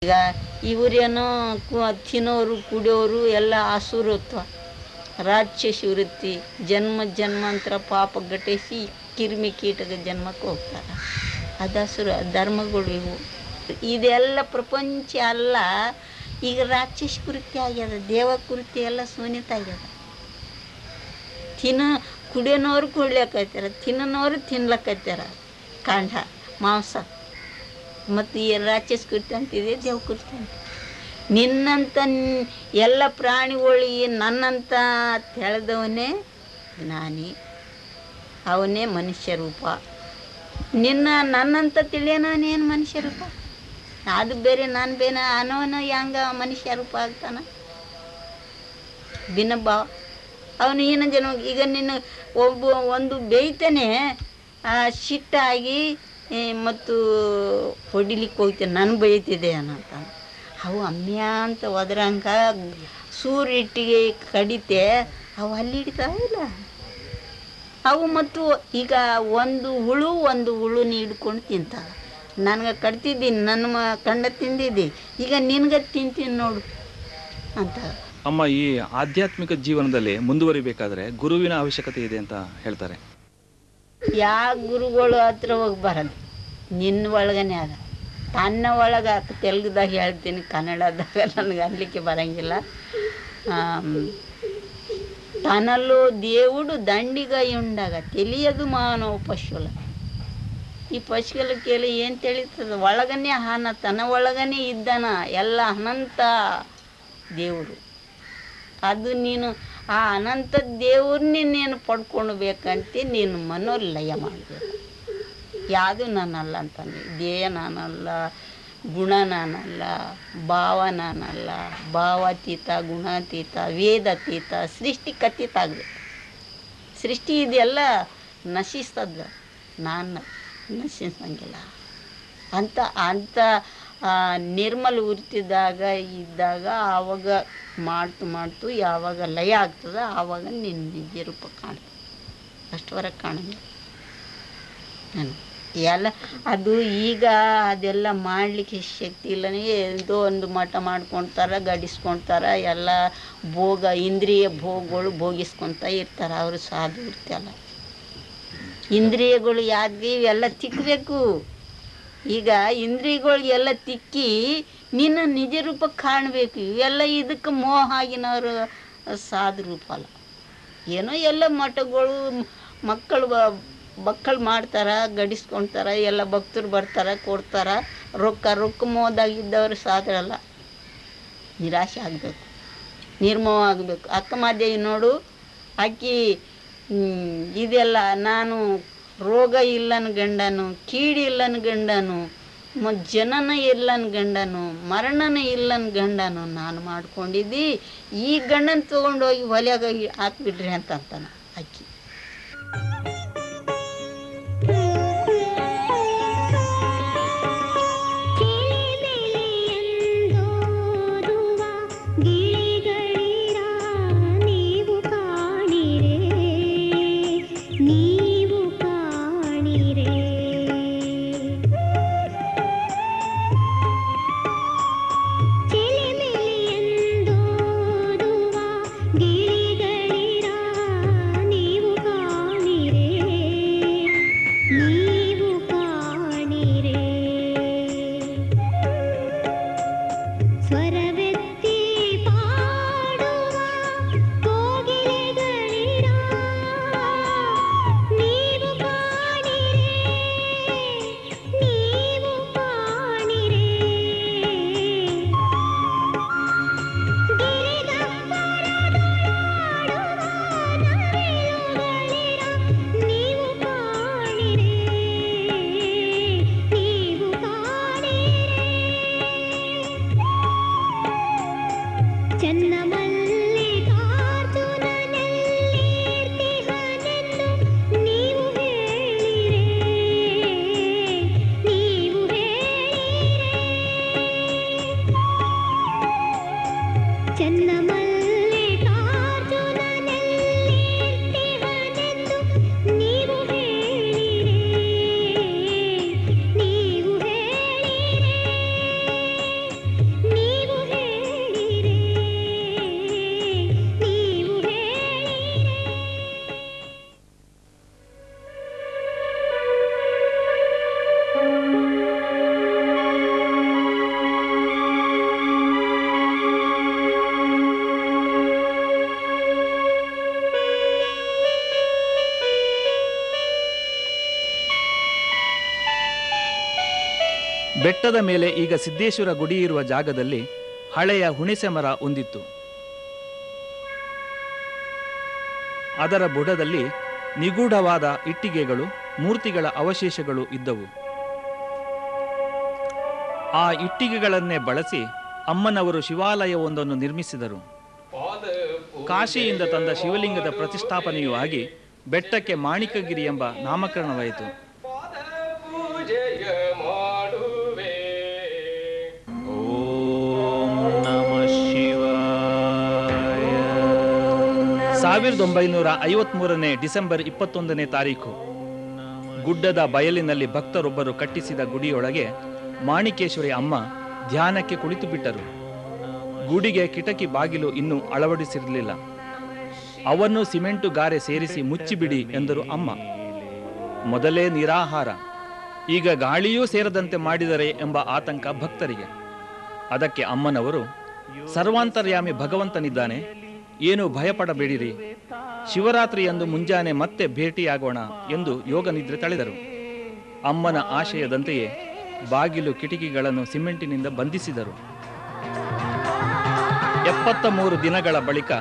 ಈಗ ಇವರೇನೋ ತಿನ್ನೋರು ಕುಡಿಯೋರು ಎಲ್ಲ ಅಸುರತ್ವ ರಾಕ್ಷಸಿ ವೃತ್ತಿ ಜನ್ಮ ಜನ್ಮಾಂತರ ಪಾಪ ಘಟಿಸಿ ಕಿರಿಮಿ ಕೀಟದ ಜನ್ಮಕ್ಕೆ ಹೋಗ್ತಾರೆ. ಅದಸುರ ಧರ್ಮಗಳು ಇವು. ಇದೆಲ್ಲ ಪ್ರಪಂಚ ಅಲ್ಲ. ಈಗ ರಾಕ್ಷಸಿ ಕೃತ್ಯ ಆಗ್ಯದ, ದೇವ ಕೃತ್ಯ ಎಲ್ಲ ಶೂನ್ಯತ ಆಗ್ಯದ. ಕುಡಿಯೋನವ್ರು ಕುಡ್ಲಿಕ್ಕೈತಾರ, ತಿನ್ನೋರು ತಿನ್ಲಕ್ಕೈತಾರ ಕಾಂಡ ಮಾಂಸ. ಮತ್ತು ಈ ರಾಕ್ಷಸ ಕೃತ್ಯ ಅಂತಿದೆ, ದೇವ ಕೃತ್ಯ ಅಂತ. ನಿನ್ನಂಥ ಎಲ್ಲ ಪ್ರಾಣಿಗಳಿಗೆ ನನ್ನಂತ ತಿಳಿದವನೇ ಜ್ಞಾನಿ, ಅವನೇ ಮನುಷ್ಯ ರೂಪ. ನನ್ನಂತ ತಿಳಿಯೋನೇನು ಮನುಷ್ಯ ರೂಪ? ಅದು ಬೇರೆ ನಾನು ಬೇರೆ ಅನ್ನೋನ ಹೆಂಗ ಮನುಷ್ಯ ರೂಪ ಆಗ್ತಾನ? ಭಿನ್ನ ಭಾವ ಅವನು ಏನ ಜನ. ಈಗ ನಿನ್ನ ಒಂದು ಬೇಯ್ತಾನೆ ಸಿಟ್ಟಾಗಿ ಮತ್ತು ಹೊಡಿಲಿಕ್ಕೆ ಹೋಗ್ತೇನೆ, ನಾನು ಬೈತಿದೆ ಅನ್ನಂತ. ಅವು ಅಮ್ಯ ಅಂತ ಒದ್ರಂಗ ಸೂರ್ಯಿಟ್ಟಿಗೆ ಕಡಿತೆ ಅವು ಅಲ್ಲಿ ಹಿಡಿತಾವಿಲ್ಲ ಅವು. ಮತ್ತು ಈಗ ಒಂದು ಹುಳುನ ಹಿಡ್ಕೊಂಡು ತಿಂತಾವೆ. ನನಗೆ ಕಟ್ತಿದ್ದೀನಿ, ನನ್ನ ಕಂಡ ತಿಂದಿದ್ದಿ, ಈಗ ನಿನ್ಗೆ ತಿಂತೀನಿ ನೋಡು ಅಂತ. ಅಮ್ಮ, ಈ ಆಧ್ಯಾತ್ಮಿಕ ಜೀವನದಲ್ಲಿ ಮುಂದುವರಿಬೇಕಾದ್ರೆ ಗುರುವಿನ ಅವಶ್ಯಕತೆ ಇದೆ ಅಂತ ಹೇಳ್ತಾರೆ. ಯಾವ ಗುರುಗಳು ಹತ್ರ ಹೋಗ್ಬಾರದು, ನಿನ್ನ ಒಳಗನೆ ಅದ. ತನ್ನ ಒಳಗೆ ತೆಲುಗುದಾಗ ಹೇಳ್ತೀನಿ, ಕನ್ನಡದಾಗ ನನಗೆ ಅನ್ಲಿಕ್ಕೆ ಬರೋಂಗಿಲ್ಲ. ತನಲ್ಲೂ దేవుడు ದಂಡಿಗೈ ಉಂಡಾಗ ತಿಳಿಯದು ಮಾನವ ಪಶುಲ. ಈ ಪಶುಗಳಕ್ಕೆಲ್ಲ ಏನು ತಿಳಿತದ? ಒಳಗನೆ ತನ್ನ ಒಳಗನೆ ಇದ್ದಾನ ಎಲ್ಲ ಅನಂತ ದೇವರು. ಅದು ನೀನು ಆ ಅನಂತ ದೇವ್ರನ್ನೇ ನೀನು ಪಡ್ಕೊಳ್ಬೇಕಂತ ನೀನು ಮನೋಲಯ ಮಾಡಬೇಕು. ಯಾವುದು ನಾನಲ್ಲ ಅಂತಾನೆ, ದೇಹ ನಾನಲ್ಲ, ಗುಣ ನಾನಲ್ಲ, ಭಾವ ನಾನಲ್ಲ, ಭಾವಾತೀತ, ಗುಣಾತೀತ, ವೇದಾತೀತ, ಸೃಷ್ಟಿಕತೀತ ಆಗಬೇಕು. ಸೃಷ್ಟಿ ಇದೆಲ್ಲ ನಶಿಸ್ತದ, ನಾನು ನಶಿಸಂಗಿಲ್ಲ ಅಂತ ನಿರ್ಮಲ ವೃತ್ತಿದಾಗ ಇದ್ದಾಗ ಆವಾಗ ಮಾಡ್ತು ಯಾವಾಗ ಲಯ ಆಗ್ತದೆ ಆವಾಗ ನಿನ್ನ ನಿಜ ರೂಪ ಕಾಣ್ತದೆ. ಅಷ್ಟುವರೆಗೆ ಕಾಣಂಗಿಲ್ಲ ನಾನು ಎಲ್ಲ. ಅದು ಈಗ ಅದೆಲ್ಲ ಮಾಡಲಿಕ್ಕೆ ಶಕ್ತಿ ಇಲ್ಲನೇ ಏನೋ ಒಂದು ಮಠ ಮಾಡ್ಕೊಳ್ತಾರೆ, ಗಡಿಸ್ಕೊಳ್ತಾರೆ, ಎಲ್ಲ ಭೋಗ ಇಂದ್ರಿಯ ಭೋಗಗಳು ಭೋಗಿಸ್ಕೊತ ಇರ್ತಾರೆ. ಅವರು ಸಾಧು ಇರ್ತಲ್ಲ. ಇಂದ್ರಿಯಗಳು ಯಾಕೆ ಇವೆಲ್ಲ ತಿಕ್ಕಬೇಕು. ಈಗ ಇಂದ್ರಿಯಗಳಿಗೆಲ್ಲ ತಿಕ್ಕಿ ನಿನ್ನ ನಿಜ ರೂಪ ಕಾಣಬೇಕು. ಇವೆಲ್ಲ ಇದಕ್ಕೆ ಮೋಹ ಆಗಿನವರು ಸಾಧು ರೂಪ ಅಲ್ಲ. ಏನೋ ಎಲ್ಲ ಮಠಗಳು ಮಕ್ಕಳು ಮಾಡ್ತಾರೆ, ಗಡಿಸ್ಕೊಳ್ತಾರೆ, ಎಲ್ಲ ಭಕ್ತರು ಬರ್ತಾರೆ, ಕೊಡ್ತಾರೆ, ರೊಕ್ಕ ಮೋದಾಗಿದ್ದವರು ಸಾಧರಲ್ಲ. ನಿರಾಶೆ ಆಗಬೇಕು, ನಿರ್ಮೋಹ ಆಗಬೇಕು. ಅಕ್ಕ ಮಾದೇವಿ ನೋಡು, ಆಕಿ ಇದೆಲ್ಲ ನಾನು ರೋಗ ಇಲ್ಲನ ಗಂಡನು, ಕೀಡಿ ಇಲ್ಲನ ಗಂಡನು, ಜನನ ಇಲ್ಲನ ಗಂಡನು, ಮರಣನ ಇಲ್ಲನ ಗಂಡನು ನಾನು ಮಾಡ್ಕೊಂಡಿದ್ದಿ, ಈ ಗಂಡನ ತೊಗೊಂಡೋಗಿ ಹೊಲೆಯಾಗ ಹಾಕ್ಬಿಡ್ರಿ ಅಂತಾನ ಆಕಿ. ನೀವು ಕಾಣಿರೆ ಬೆಟ್ಟದ ಮೇಲೆ ಈಗ ಸಿದ್ದೇಶ್ವರ ಗುಡಿ ಇರುವ ಜಾಗದಲ್ಲಿ ಹಳೆಯ ಹುಣಸೆ ಮರ ಒಂದಿತ್ತು. ಅದರ ಬುಡದಲ್ಲಿ ನಿಗೂಢವಾದ ಇಟ್ಟಿಗೆಗಳು, ಮೂರ್ತಿಗಳ ಅವಶೇಷಗಳು ಇದ್ದವು. ಆ ಇಟ್ಟಿಗೆಗಳನ್ನೇ ಬಳಸಿ ಅಮ್ಮನವರು ಶಿವಾಲಯವೊಂದನ್ನು ನಿರ್ಮಿಸಿದರು. ಕಾಶಿಯಿಂದ ತಂದ ಶಿವಲಿಂಗದ ಪ್ರತಿಷ್ಠಾಪನೆಯೂ ಆಗಿ ಬೆಟ್ಟಕ್ಕೆ ಮಾಣಿಕಗಿರಿ ಎಂಬ ನಾಮಕರಣವಾಯಿತು. ಓಂ ನಮಃ ಶಿವಾಯ. 1953 ಡಿಸೆಂಬರ್ 21 ತಾರೀಖು ಗುಡ್ಡದ ಬಯಲಿನಲ್ಲಿ ಭಕ್ತರೊಬ್ಬರು ಕಟ್ಟಿಸಿದ ಗುಡಿಯೊಳಗೆ ಮಾಣಿಕೇಶ್ವರಿ ಅಮ್ಮ ಧ್ಯಾನಕ್ಕೆ ಕುಳಿತು ಬಿಟ್ಟರು. ಗುಡಿಗೆ ಕಿಟಕಿ ಬಾಗಿಲು ಇನ್ನೂ ಅಳವಡಿಸಿರಲಿಲ್ಲ. ಅವನ್ನು ಸಿಮೆಂಟು ಗಾರೆ ಸೇರಿಸಿ ಮುಚ್ಚಿಬಿಡಿ ಎಂದರು ಅಮ್ಮ. ಮೊದಲೇ ನಿರಾಹಾರ, ಈಗ ಗಾಳಿಯೂ ಸೇರದಂತೆ ಮಾಡಿದರೆ ಎಂಬ ಆತಂಕ ಭಕ್ತರಿಗೆ. ಅದಕ್ಕೆ ಅಮ್ಮನವರು, ಸರ್ವಾಂತರ್ಯಾಮಿ ಭಗವಂತನಿದ್ದಾನೆ, ಏನು ಭಯಪಡಬೇಡಿರಿ, ಶಿವರಾತ್ರಿಯಂದು ಮುಂಜಾನೆ ಮತ್ತೆ ಭೇಟಿಯಾಗೋಣ ಎಂದು ಯೋಗ ನಿದ್ರೆ ತಳೆದರು. ಅಮ್ಮನ ಆಶಯದಂತೆಯೇ ಬಾಗಿಲು ಕಿಟಕಿಗಳನ್ನು ಸಿಮೆಂಟಿನಿಂದ ಬಂಧಿಸಿದರು. 73 ದಿನಗಳ ಬಳಿಕ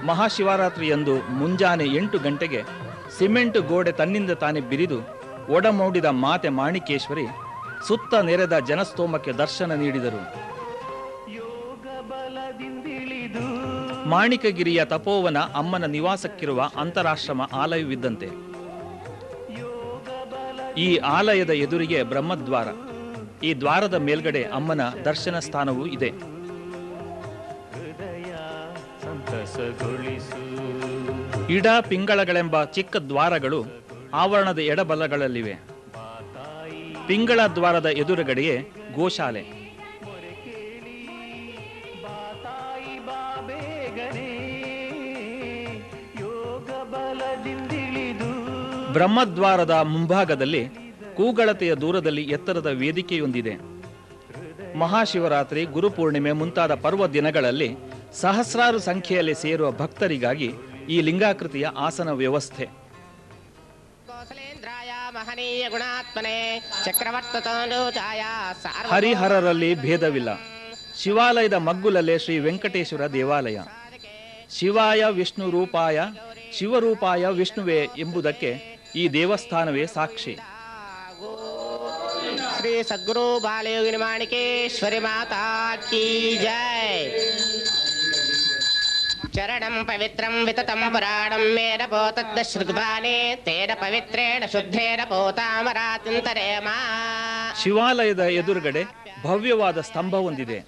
ಮಹಾಶಿವರಾತ್ರಿಯಂದು ಮುಂಜಾನೆ 8 ಗಂಟೆಗೆ ಸಿಮೆಂಟ್ ಗೋಡೆ ತನ್ನಿಂದ ತಾನೇ ಬಿರಿದು ಒಡಮೂಡಿದ ಮಾತೆ ಮಾಣಿಕೇಶ್ವರಿ ಸುತ್ತ ನೆರೆದ ಜನಸ್ತೋಮಕ್ಕೆ ದರ್ಶನ ನೀಡಿದರು. ಮಾಣಿಕಗಿರಿಯ ತಪೋವನ ಅಮ್ಮನ ನಿವಾಸಕ್ಕಿರುವ ಅಂತರಾಶ್ರಮ ಆಲಯವಿದ್ದಂತೆ. ಈ ಆಲಯದ ಎದುರಿಗೆ ಬ್ರಹ್ಮದ್ವಾರ. ಈ ದ್ವಾರದ ಮೇಲ್ಗಡೆ ಅಮ್ಮನ ದರ್ಶನ ಸ್ಥಾನವೂ ಇದೆ. ಇಡ ಪಿಂಗಳಗಳೆಂಬ ಚಿಕ್ಕ ದ್ವಾರಗಳು ಆವರಣದ ಎಡಬಲಗಳಲ್ಲಿವೆ. ಪಿಂಗಳ ದ್ವಾರದ ಎದುರುಗಡೆಯೇ ಗೋಶಾಲೆ. ಬ್ರಹ್ಮದ್ವಾರದ ಮುಂಭಾಗದಲ್ಲಿ ಕೂಗಳತೆಯ ದೂರದಲ್ಲಿ ಎತ್ತರದ ವೇದಿಕೆಯೊಂದಿದೆ. ಮಹಾಶಿವರಾತ್ರಿ, ಗುರುಪೂರ್ಣಿಮೆ ಮುಂತಾದ ಪರ್ವ ದಿನಗಳಲ್ಲಿ ಸಹಸ್ರಾರು ಸಂಖ್ಯೆಯಲ್ಲಿ ಸೇರುವ ಭಕ್ತರಿಗಾಗಿ ಈ ಲಿಂಗಾಕೃತಿಯ ಆಸನ ವ್ಯವಸ್ಥೆ. ಹರಿಹರರಲ್ಲಿ ಭೇದವಿಲ್ಲ. ಶಿವಾಲಯದ ಮಗ್ಗುಲಲ್ಲೇ ಶ್ರೀ ವೆಂಕಟೇಶ್ವರ ದೇವಾಲಯ. ಶಿವಾಯ ವಿಷ್ಣು ರೂಪಾಯ, ಶಿವರೂಪಾಯ ವಿಷ್ಣುವೇ ಎಂಬುದಕ್ಕೆ ಈ ದೇವಸ್ಥಾನವೇ ಸಾಕ್ಷಿ. ಶ್ರೀ ಸದ್ಗುರು ಬಾಲಯೋಗಿನಿ ಮಾಣಿಕೇಶ್ವರಿ ಮಾತಾ ಕೀ ಜೈ. ಚರಣಂ ಪವಿತ್ರಂ ವಿತತಂ ಪುರಾಣಂ ಮೇನ ಪೋತದ್ದ ಶ್ರುಗ್ಭಾನೆ ತೇನ ಪವಿತ್ರೇಣ ಶುದ್ಧೇನ ಪೋತಾಮರಾತಿಂತರೇ ಮಾ. ಶಿವಾಲಯದ ಎದುರುಗಡೆ ಭವ್ಯವಾದ ಸ್ತಂಭ ಹೊಂದಿದೆ.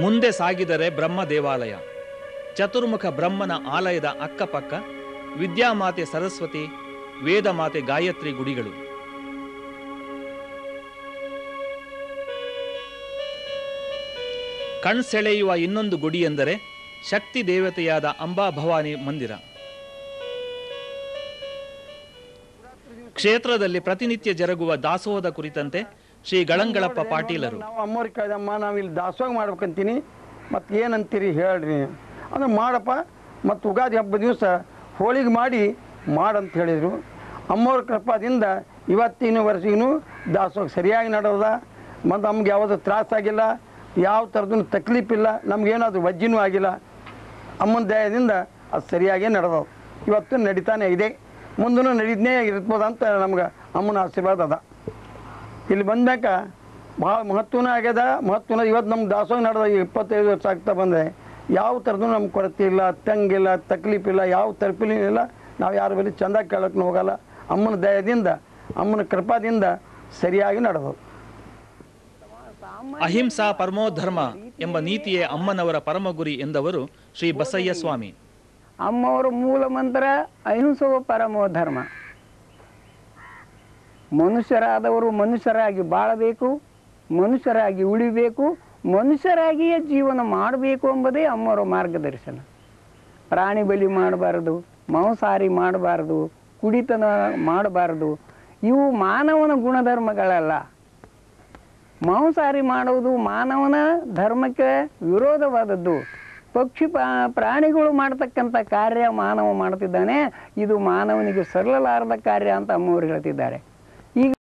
ಮುಂದೆ ಸಾಗಿದರೆ ಬ್ರಹ್ಮ ದೇವಾಲಯ. ಚತುರ್ಮುಖ ಬ್ರಹ್ಮನ ಆಲಯದ ಅಕ್ಕಪಕ್ಕ ವಿದ್ಯಾಮಾತೆ ಸರಸ್ವತಿ, ವೇದಮಾತೆ ಗಾಯತ್ರಿ ಗುಡಿಗಳು. ಕಣ್ಸೆಳೆಯುವ ಇನ್ನೊಂದು ಗುಡಿ ಎಂದರೆ ಶಕ್ತಿ ದೇವತೆಯಾದ ಅಂಬಾ ಭವಾನಿ ಮಂದಿರ. ಕ್ಷೇತ್ರದಲ್ಲಿ ಪ್ರತಿನಿತ್ಯ ಜರುಗುವ ದಾಸೋಹದ ಕುರಿತಂತೆ ಶ್ರೀ ಗಳಂಗಳಪ್ಪ ಪಾಟೀಲರು, ಅಮ್ಮವ್ರಿಗೆ ಕೇಳ್ದಮ್ಮ, ನಾವು ಇಲ್ಲಿ ದಾಸೋಹ ಮಾಡ್ಬೇಕಂತೀನಿ, ಮತ್ತು ಏನಂತೀರಿ ಹೇಳ್ರಿ ಅಂದ್ರೆ ಮಾಡಪ್ಪ, ಮತ್ತು ಉಗಾದಿ ಹಬ್ಬದ ದಿವಸ ಹೋಳಿಗೆ ಮಾಡಿ ಮಾಡಂತ ಹೇಳಿದರು. ಅಮ್ಮವ್ರ ಕೃಪಾದಿಂದ ಇವತ್ತಿನ ವರ್ಷಿಗೂ ದಾಸೋಹ ಸರಿಯಾಗಿ ನಡೆದ. ಮತ್ತು ನಮ್ಗೆ ಯಾವುದೂ ತ್ರಾಸಾಗಿಲ್ಲ, ಯಾವ ಥರದ್ದು ತಕ್ಲೀಫಿಲ್ಲ, ನಮಗೇನಾದರೂ ವಜ್ಜಿನೂ ಆಗಿಲ್ಲ. ಅಮ್ಮನ ದಯದಿಂದ ಅದು ಸರಿಯಾಗೇ ನಡೆದವು. ಇವತ್ತು ನಡೀತಾನೆ ಇದೆ, ಮುಂದೂ ನಡೀದನೇ ಇರ್ಬೋದು ಅಂತ ನಮ್ಗೆ ಅಮ್ಮನ ಆಶೀರ್ವಾದ ಅದ. ಇಲ್ಲಿ ಬಂದಾಗ ಭಾಳ ಮಹತ್ವನೂ ಆಗ್ಯದ. ಮಹತ್ವನ ಇವತ್ತು ನಮ್ಗೆ ದಾಸೋಹ ನಡೆದ 25 ವರ್ಷ ಆಗ್ತಾ ಬಂದೆ. ಯಾವ ಥರದ್ದು ನಮ್ಗೆ ಕೊರತೆ ಇಲ್ಲ, ತಂಗಿಲ್ಲ, ತಕ್ಲೀಫಿಲ್ಲ, ಯಾವ ತರ್ಪಿಲೂ ಇಲ್ಲ. ನಾವು ಯಾರ ಬಳಿ ಚಂದ ಕೇಳೋಕ್ಕೂ ಹೋಗಲ್ಲ. ಅಮ್ಮನ ದಯದಿಂದ, ಅಮ್ಮನ ಕೃಪಾದಿಂದ ಸರಿಯಾಗಿ ನಡೆದವು. ಅಹಿಂಸಾ ಪರಮೋಧರ್ಮ ಎಂಬ ನೀತಿಯೇ ಅಮ್ಮನವರ ಪರಮಗುರಿ ಎಂದವರು ಶ್ರೀ ಬಸಯ್ಯ ಸ್ವಾಮಿ. ಅಮ್ಮವರ ಮೂಲ ಮಂತ್ರ ಅಹಿಂಸೋ ಪರಮೋ ಧರ್ಮ. ಮನುಷ್ಯರಾದವರು ಮನುಷ್ಯರಾಗಿ ಬಾಳಬೇಕು, ಮನುಷ್ಯರಾಗಿ ಉಳಿಬೇಕು, ಮನುಷ್ಯರಾಗಿಯೇ ಜೀವನ ಮಾಡಬೇಕು ಎಂಬುದೇ ಅಮ್ಮವರ ಮಾರ್ಗದರ್ಶನ. ಪ್ರಾಣಿ ಬಲಿ ಮಾಡಬಾರ್ದು, ಮಾಂಸಾಹಾರಿ ಮಾಡಬಾರ್ದು, ಕುಡಿತನ ಮಾಡಬಾರ್ದು. ಇವು ಮಾನವನ ಗುಣಧರ್ಮಗಳಲ್ಲ. ಮಾಂಸಾಹಾರಿ ಮಾಡುವುದು ಮಾನವನ ಧರ್ಮಕ್ಕೆ ವಿರೋಧವಾದದ್ದು. ಪಕ್ಷಿ ಪ್ರಾಣಿಗಳು ಮಾಡ್ತಕ್ಕಂಥ ಕಾರ್ಯ ಮಾನವ ಮಾಡ್ತಿದ್ದಾನೆ, ಇದು ಮಾನವನಿಗೆ ಸಲ್ಲಲಾರದ ಕಾರ್ಯ ಅಂತ ಅಮ್ಮವರು ಹೇಳ್ತಿದ್ದಾರೆ.